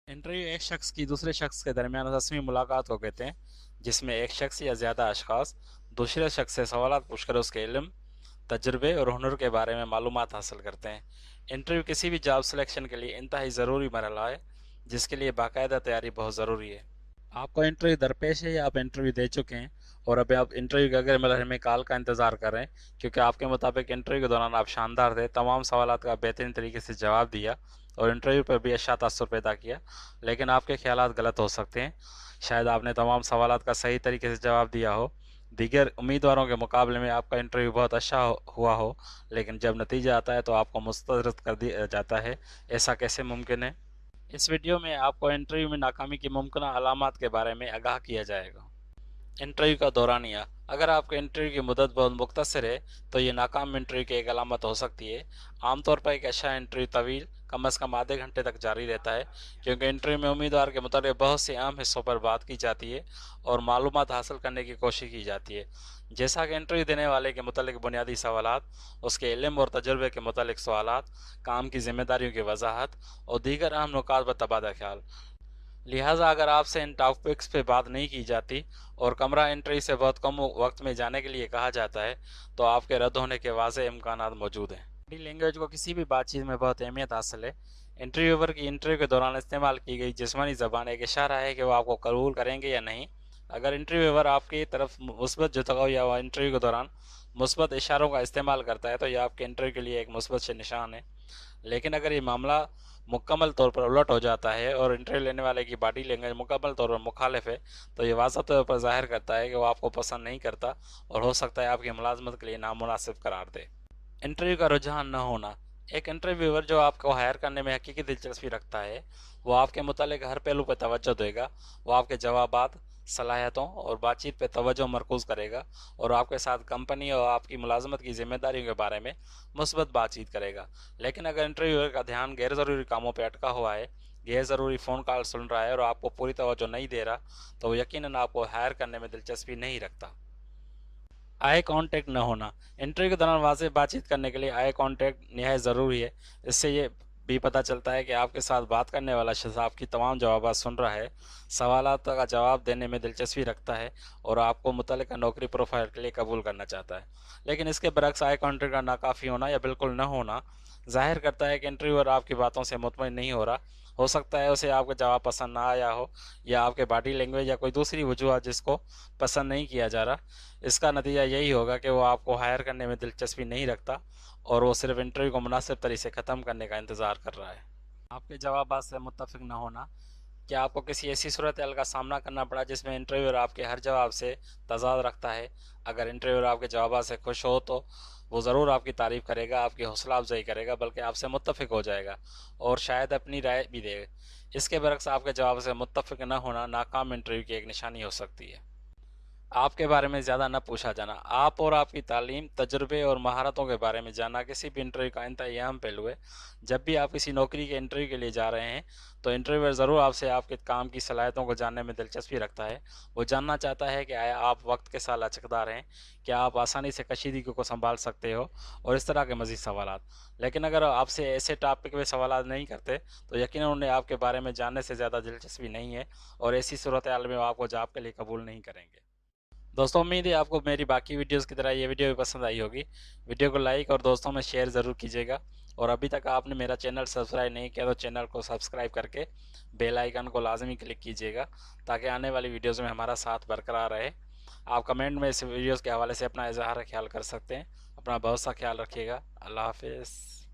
Interview एक शख्स की दूसरे शख्स के दरमियान रस्मी मुलाकात को कहते हैं, जिसमें एक शख्स या ज़्यादा अशखास दूसरे शख्स से सवालात पूछकर उसके इल्म, तजुर्बे और हुनर के बारे में मालूमात हासिल करते हैं। इंटरव्यू किसी भी जॉब सिलेक्शन के लिए इंतहाई ज़रूरी मरहला है, जिसके लिए बाकायदा तैयारी बहुत ज़रूरी है। आपको इंटरव्यू दरपेश है या आप इंटरव्यू दे चुके हैं और अभी आप इंटरव्यू के अगले मरहले में कॉल का इंतज़ार कर रहे हैं, क्योंकि आपके मुताबिक इंटरव्यू के दौरान आप शानदार थे, तमाम सवालात का बेहतरीन तरीके से जवाब दिया और इंटरव्यू पर भी अच्छा तासुर पैदा किया, लेकिन आपके ख्यालात गलत हो सकते हैं। शायद आपने तमाम सवालात का सही तरीके से जवाब दिया हो, दीगर उम्मीदवारों के मुकाबले में आपका इंटरव्यू बहुत अच्छा हुआ हो, लेकिन जब नतीजा आता है तो आपको मुस्तरद कर दिया जाता है। ऐसा कैसे मुमकिन है? इस वीडियो में आपको इंटरव्यू में नाकामी की मुमकिन अलामात के बारे में आगाह किया जाएगा। इंटरव्यू का दौरानिया: अगर आपके इंटरव्यू की मुद्दत बहुत मुख्तसर है तो ये नाकाम इंटरव्यू की एक अलामत हो सकती है। आमतौर पर एक अच्छा इंटरव्यू तवील कम अज़ कम आधे घंटे तक जारी रहता है, क्योंकि इंटरव्यू में उम्मीदवार के मुताबिक बहुत से अहम हिस्सों पर बात की जाती है और मालूमात हासिल करने की कोशिश की जाती है, जैसा कि इंटरव्यू देने वाले के मुतालिक बुनियादी सवालात, उसके इल्म और तजुर्बे के मुतालिक सवालात, काम की जिम्मेदारियों की वजाहत और दीगर अहम नुकात पर तबादला ख्याल। लिहाजा अगर आपसे इन टॉपिक्स पे बात नहीं की जाती और कमरा इंटरव्यू से बहुत कम वक्त में जाने के लिए कहा जाता है, तो आपके रद्द होने के वाज़ेह इम्कानात मौजूद हैं। बॉडी लैंग्वेज को किसी भी बातचीत में बहुत अहमियत हासिल है। इंटरव्यूअर की इंटरव्यू के दौरान इस्तेमाल की गई जिस्मानी ज़बान एक इशारा है कि वो आपको कबूल करेंगे या नहीं। अगर इंटरव्यूअर आपकी तरफ मुस्बत जुताव या वह इंटरव्यू के दौरान मुस्बत इशारों का इस्तेमाल करता है, तो यह आपके इंटरव्यू के लिए एक मुस्बत से निशान है। लेकिन अगर ये मामला मुकम्मल तौर पर उलट हो जाता है और इंटरव्यू लेने वाले की बॉडी लैंग्वेज मुकम्मल तौर पर मुखालिफ है, तो ये वाज़ह तौर पर ज़ाहिर करता है कि वो आपको पसंद नहीं करता और हो सकता है आपकी मुलाजमत के लिए नामुनासिब करार दे। इंटरव्यू का रुझान न होना: एक इंटरव्यूअर जो आपको हायर करने में हकीकी दिलचस्पी रखता है, वो आपके मुतालिक हर पहलू पर तवज्जो देगा। वो आपके जवाबात, सलाहियतों और बातचीत पर तवज्जो मरकूज़ करेगा और आपके साथ कंपनी और आपकी मुलाजमत की जिम्मेदारियों के बारे में मुस्बत बातचीत करेगा। लेकिन अगर इंटरव्यूअर का ध्यान गैर ज़रूरी कामों पर अटका हुआ है, गैर ज़रूरी फ़ोन कॉल सुन रहा है और आपको पूरी तवज्जो नहीं दे रहा, तो वो यकीनन आपको हायर करने में दिलचस्पी नहीं रखता। आई कांटेक्ट न होना: इंटरव्यू के दौरान वाज़ेह बातचीत करने के लिए आई कांटेक्ट निहायत ज़रूरी है। इससे ये भी पता चलता है कि आपके साथ बात करने वाला शख्स आपकी तमाम जवाबात सुन रहा है, सवालात का जवाब देने में दिलचस्पी रखता है और आपको मुतल्लिका नौकरी प्रोफाइल के लिए कबूल करना चाहता है। लेकिन इसके बरक्स आई कांटेक्ट का नाकाफ़ी होना या बिल्कुल न होना ज़ाहिर करता है कि इंटरव्यूअर आपकी बातों से मुतमईन नहीं हो रहा। हो सकता है उसे आपका जवाब पसंद ना आया हो, या आपके बॉडी लैंग्वेज या कोई दूसरी वजूहत जिसको पसंद नहीं किया जा रहा। इसका नतीजा यही होगा कि वो आपको हायर करने में दिलचस्पी नहीं रखता और वो सिर्फ इंटरव्यू को मुनासिब तरीके से ख़त्म करने का इंतज़ार कर रहा है। आपके जवाब से मुत्तफिक न होना: क्या आपको किसी ऐसी सूरत हाल का सामना करना पड़ा जिसमें इंटरव्यूअर आपके हर जवाब से तजाद रखता है? अगर इंटरव्यूअर आपके जवाब से खुश हो तो वो ज़रूर आपकी तारीफ़ करेगा, आपकी हौसला अफजाई करेगा, बल्कि आपसे मुत्तफिक हो जाएगा और शायद अपनी राय भी देगा। इसके बरक्स आपके जवाब से मुत्तफिक न होना नाकाम इंटरव्यू की एक निशानी हो सकती है। आपके बारे में ज़्यादा न पूछा जाना: आप और आपकी तालीम, तजुर्बे और महारतों के बारे में जानना किसी भी इंटरव्यू का इंतहाई अहम पहलू है। जब भी आप किसी नौकरी के इंटरव्यू के लिए जा रहे हैं, तो इंटरव्यूअर ज़रूर आपसे आपके काम की सलाहियतों को जानने में दिलचस्पी रखता है। वो जानना चाहता है कि आया आप वक्त के साथ लचकदार हैं, क्या आप आसानी से कशीदगी को संभाल सकते हो और इस तरह के मज़ीद सवालात। लेकिन अगर आपसे ऐसे टॉपिक में सवाल नहीं करते, तो यकीनन उन्हें आपके बारे में जानने से ज़्यादा दिलचस्पी नहीं है और ऐसी सूरत हाल में वो आपको जॉब के लिए कबूल नहीं करेंगे। दोस्तों, उम्मीद है आपको मेरी बाकी वीडियोस की तरह ये वीडियो भी पसंद आई होगी। वीडियो को लाइक और दोस्तों में शेयर ज़रूर कीजिएगा और अभी तक आपने मेरा चैनल सब्सक्राइब नहीं किया तो चैनल को सब्सक्राइब करके बेल आइकन को लाजमी क्लिक कीजिएगा, ताकि आने वाली वीडियोस में हमारा साथ बरकरार रहे। आप कमेंट में इस वीडियोस के हवाले से अपना इजहार ख्याल कर सकते हैं। अपना बहुत सा ख्याल रखिएगा। अल्लाह हाफिज़।